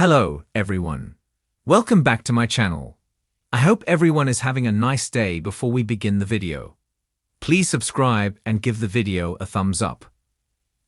Hello, everyone. Welcome back to my channel. I hope everyone is having a nice day before we begin the video. Please subscribe and give the video a thumbs up.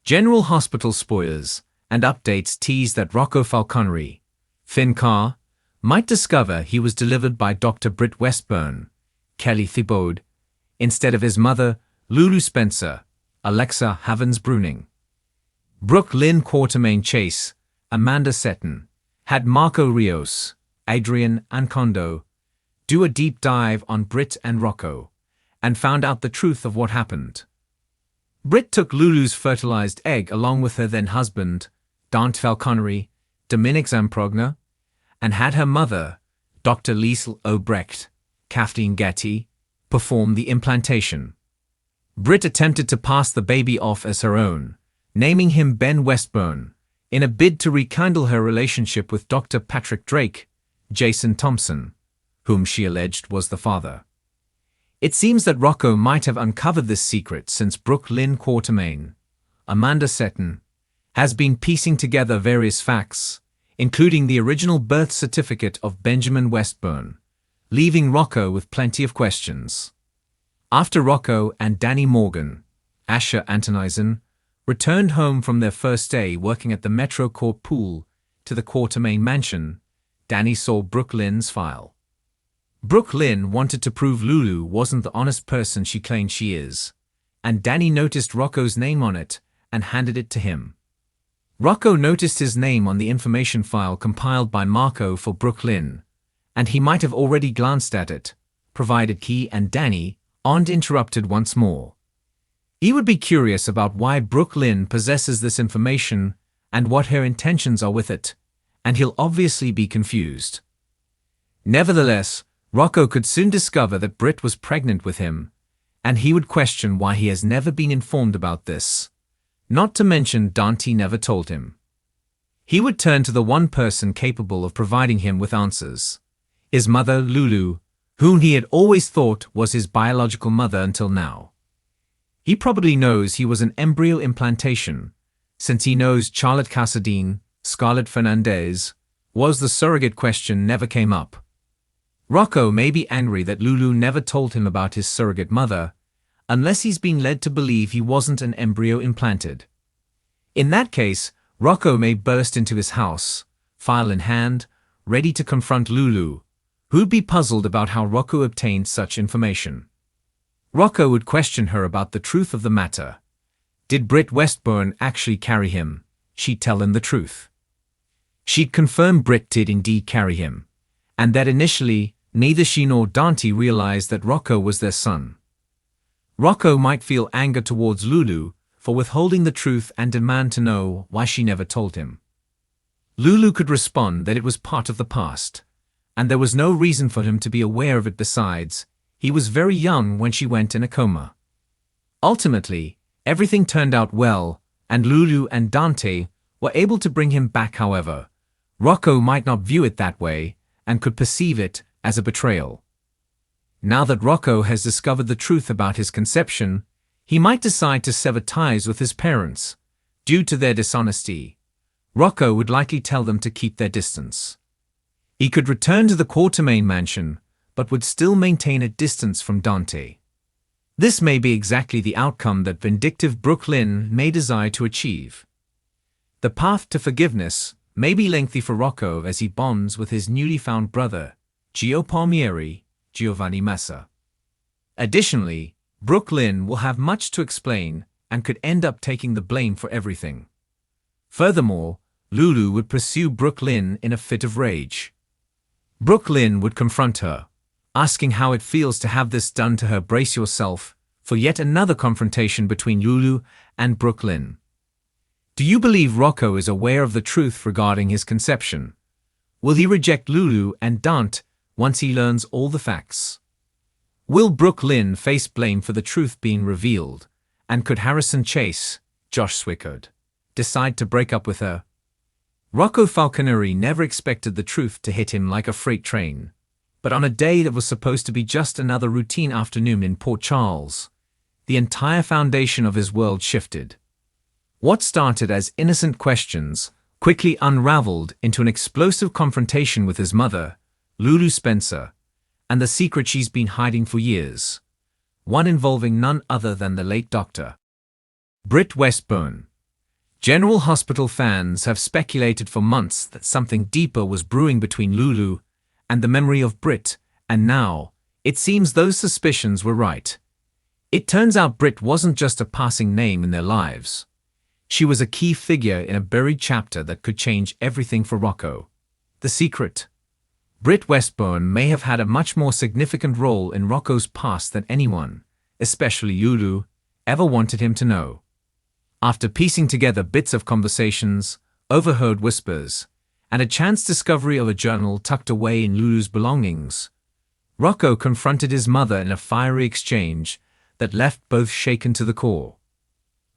General Hospital spoilers and updates tease that Rocco Falconeri, Finn Carr, might discover he was delivered by Dr. Britt Westburn, Kelly Thibaud, instead of his mother, Lulu Spencer, Alexa Havens-Bruning. Brooke Lynn Quartermaine Chase, Amanda Seton, had Marco Rios, Adrian Ancondo do a deep dive on Britt and Rocco, and found out the truth of what happened. Britt took Lulu's fertilized egg along with her then-husband, Dante Falconeri, Dominic Zamprogna, and had her mother, Dr. Liesl Obrecht, Kathleen Getty, perform the implantation. Britt attempted to pass the baby off as her own, naming him Ben Westburn, in a bid to rekindle her relationship with Dr. Patrick Drake, Jason Thompson, whom she alleged was the father. It seems that Rocco might have uncovered this secret since Brooke Lynn Quartermaine, Amanda Seton, has been piecing together various facts, including the original birth certificate of Benjamin Westburn, leaving Rocco with plenty of questions. After Rocco and Danny Morgan, Asher Antonisen, returned home from their first day working at the Metro Court pool to the Quartermaine mansion, Danny saw Brooke Lynn's file. Brooke Lynn wanted to prove Lulu wasn't the honest person she claimed she is, and Danny noticed Rocco's name on it and handed it to him. Rocco noticed his name on the information file compiled by Marco for Brooke Lynn, and he might have already glanced at it, provided he and Danny aren't interrupted once more. He would be curious about why Brooke Lynn possesses this information and what her intentions are with it, and he'll obviously be confused. Nevertheless, Rocco could soon discover that Britt was pregnant with him, and he would question why he has never been informed about this, not to mention Dante never told him. He would turn to the one person capable of providing him with answers, his mother Lulu, whom he had always thought was his biological mother until now. He probably knows he was an embryo implantation, since he knows Charlotte Casadine, Scarlett Fernandez, was the surrogate question never came up. Rocco may be angry that Lulu never told him about his surrogate mother, unless he's been led to believe he wasn't an embryo implanted. In that case, Rocco may burst into his house, file in hand, ready to confront Lulu, who'd be puzzled about how Rocco obtained such information. Rocco would question her about the truth of the matter. Did Britt Westburn actually carry him? She'd tell him the truth. She'd confirm Britt did indeed carry him, and that initially, neither she nor Dante realized that Rocco was their son. Rocco might feel anger towards Lulu for withholding the truth and demand to know why she never told him. Lulu could respond that it was part of the past, and there was no reason for him to be aware of it. Besides, he was very young when she went in a coma. Ultimately, everything turned out well, and Lulu and Dante were able to bring him back. However, Rocco might not view it that way and could perceive it as a betrayal. Now that Rocco has discovered the truth about his conception, he might decide to sever ties with his parents. Due to their dishonesty, Rocco would likely tell them to keep their distance. He could return to the Quartermaine mansion, but would still maintain a distance from Dante. This may be exactly the outcome that vindictive Brooke Lynn may desire to achieve. The path to forgiveness may be lengthy for Rocco as he bonds with his newly found brother, Gio Palmieri, Giovanni Massa. Additionally, Brooke Lynn will have much to explain and could end up taking the blame for everything. Furthermore, Lulu would pursue Brooke Lynn in a fit of rage. Brooke Lynn would confront her, asking how it feels to have this done to her. Brace yourself for yet another confrontation between Lulu and Brooke Lynn. Do you believe Rocco is aware of the truth regarding his conception? Will he reject Lulu and Dante once he learns all the facts? Will Brooke Lynn face blame for the truth being revealed? And could Harrison Chase, Josh Swickard, decide to break up with her? Rocco Falconeri never expected the truth to hit him like a freight train. But on a day that was supposed to be just another routine afternoon in Port Charles, the entire foundation of his world shifted. What started as innocent questions quickly unraveled into an explosive confrontation with his mother, Lulu Spencer, and the secret she's been hiding for years, one involving none other than the late Dr. Britt Westbourne. General Hospital fans have speculated for months that something deeper was brewing between Lulu and the memory of Britt, and now, it seems those suspicions were right. It turns out Britt wasn't just a passing name in their lives. She was a key figure in a buried chapter that could change everything for Rocco. The secret. Britt Westbourne may have had a much more significant role in Rocco's past than anyone, especially Lulu, ever wanted him to know. After piecing together bits of conversations, overheard whispers, and a chance discovery of a journal tucked away in Lulu's belongings, Rocco confronted his mother in a fiery exchange that left both shaken to the core.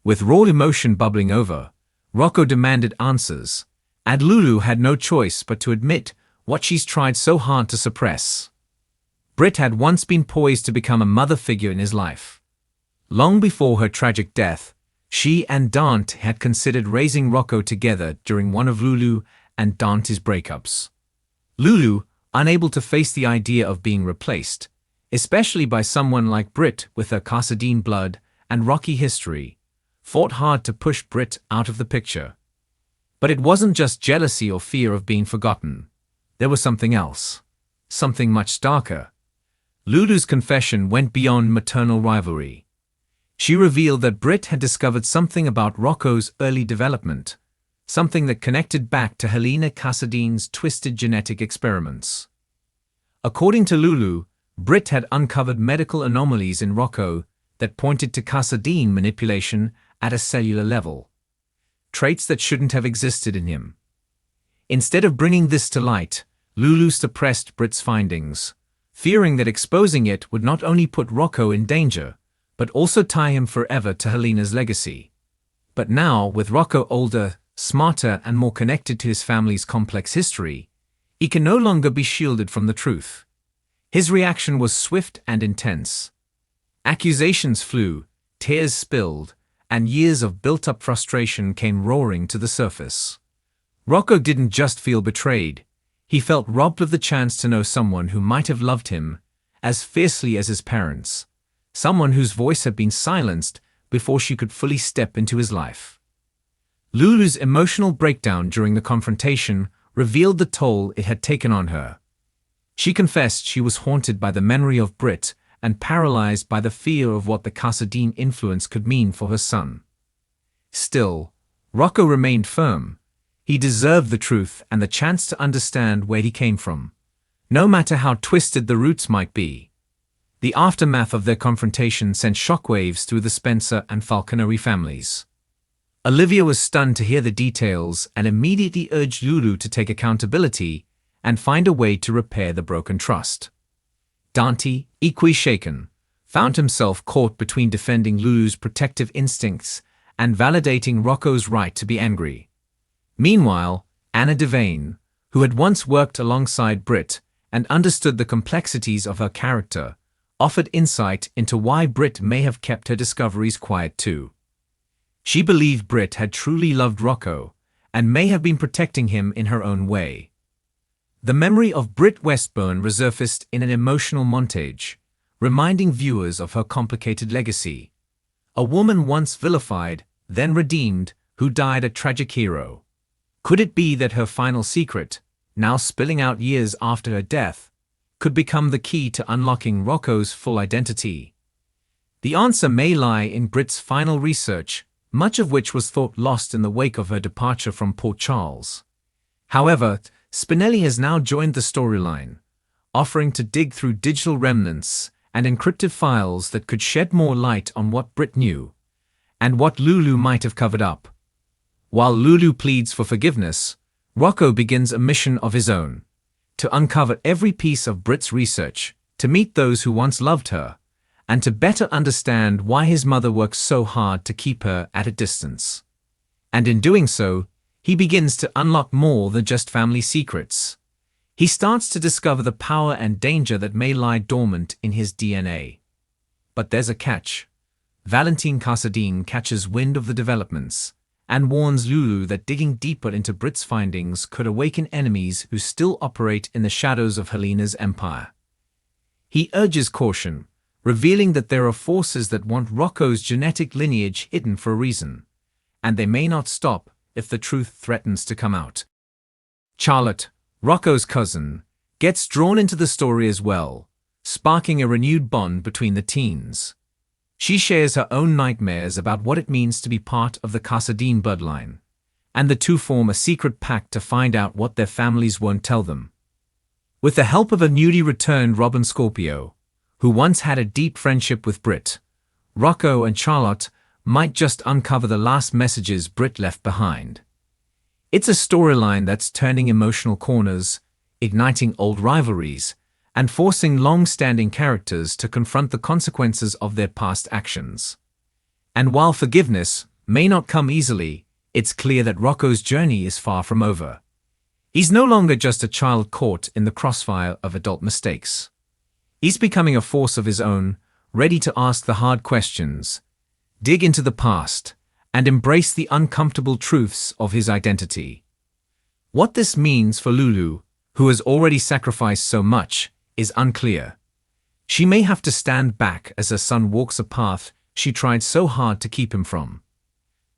With raw emotion bubbling over, Rocco demanded answers, and Lulu had no choice but to admit what she's tried so hard to suppress. Britt had once been poised to become a mother figure in his life. Long before her tragic death, she and Dante had considered raising Rocco together during one of Lulu and Dante's breakups. Lulu, unable to face the idea of being replaced, especially by someone like Britt with her Casadine blood and rocky history, fought hard to push Britt out of the picture. But it wasn't just jealousy or fear of being forgotten. There was something else. Something much darker. Lulu's confession went beyond maternal rivalry. She revealed that Britt had discovered something about Rocco's early development, something that connected back to Helena Casadine's twisted genetic experiments. According to Lulu, Britt had uncovered medical anomalies in Rocco that pointed to Casadine manipulation at a cellular level, traits that shouldn't have existed in him. Instead of bringing this to light, Lulu suppressed Britt's findings, fearing that exposing it would not only put Rocco in danger, but also tie him forever to Helena's legacy. But now, with Rocco older, smarter, and more connected to his family's complex history, he can no longer be shielded from the truth. His reaction was swift and intense. Accusations flew, tears spilled, and years of built-up frustration came roaring to the surface. Rocco didn't just feel betrayed. He felt robbed of the chance to know someone who might have loved him as fiercely as his parents, someone whose voice had been silenced before she could fully step into his life. Lulu's emotional breakdown during the confrontation revealed the toll it had taken on her. She confessed she was haunted by the memory of Britt and paralyzed by the fear of what the Casadine influence could mean for her son. Still, Rocco remained firm. He deserved the truth and the chance to understand where he came from, no matter how twisted the roots might be. The aftermath of their confrontation sent shockwaves through the Spencer and Falconeri families. Olivia was stunned to hear the details and immediately urged Lulu to take accountability and find a way to repair the broken trust. Dante, equally shaken, found himself caught between defending Lulu's protective instincts and validating Rocco's right to be angry. Meanwhile, Anna Devane, who had once worked alongside Britt and understood the complexities of her character, offered insight into why Britt may have kept her discoveries quiet too. She believed Britt had truly loved Rocco and may have been protecting him in her own way. The memory of Britt Westbourne resurfaced in an emotional montage, reminding viewers of her complicated legacy. A woman once vilified, then redeemed, who died a tragic hero. Could it be that her final secret, now spilling out years after her death, could become the key to unlocking Rocco's full identity? The answer may lie in Britt's final research, much of which was thought lost in the wake of her departure from Port Charles. However, Spinelli has now joined the storyline, offering to dig through digital remnants and encrypted files that could shed more light on what Britt knew, and what Lulu might have covered up. While Lulu pleads for forgiveness, Rocco begins a mission of his own, to uncover every piece of Britt's research, to meet those who once loved her, and to better understand why his mother worked so hard to keep her at a distance. And in doing so, he begins to unlock more than just family secrets. He starts to discover the power and danger that may lie dormant in his DNA. But there's a catch. Valentine Casadine catches wind of the developments, and warns Lulu that digging deeper into Brit's findings could awaken enemies who still operate in the shadows of Helena's empire. He urges caution, revealing that there are forces that want Rocco's genetic lineage hidden for a reason, and they may not stop if the truth threatens to come out. Charlotte, Rocco's cousin, gets drawn into the story as well, sparking a renewed bond between the teens. She shares her own nightmares about what it means to be part of the Casadine bloodline, and the two form a secret pact to find out what their families won't tell them. With the help of a newly returned Robin Scorpio, who once had a deep friendship with Brit, Rocco and Charlotte might just uncover the last messages Brit left behind. It's a storyline that's turning emotional corners, igniting old rivalries, and forcing long-standing characters to confront the consequences of their past actions. And while forgiveness may not come easily, it's clear that Rocco's journey is far from over. He's no longer just a child caught in the crossfire of adult mistakes. He's becoming a force of his own, ready to ask the hard questions, dig into the past, and embrace the uncomfortable truths of his identity. What this means for Lulu, who has already sacrificed so much, is unclear. She may have to stand back as her son walks a path she tried so hard to keep him from.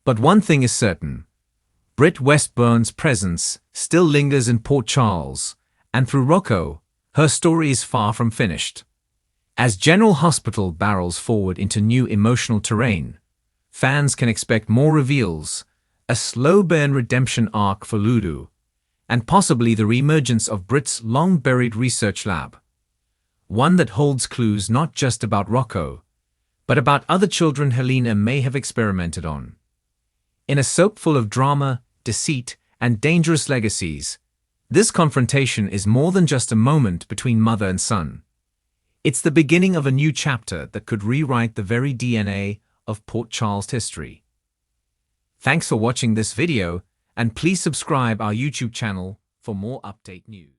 But one thing is certain. Brit Westburn's presence still lingers in Port Charles, and through Rocco, her story is far from finished. As General Hospital barrels forward into new emotional terrain, fans can expect more reveals, a slow-burn redemption arc for Lulu, and possibly the re-emergence of Brit's long-buried research lab. One that holds clues not just about Rocco, but about other children Helena may have experimented on. In a soap full of drama, deceit, and dangerous legacies, this confrontation is more than just a moment between mother and son. It's the beginning of a new chapter that could rewrite the very DNA of Port Charles history. Thanks for watching this video, and please subscribe our YouTube channel for more update news.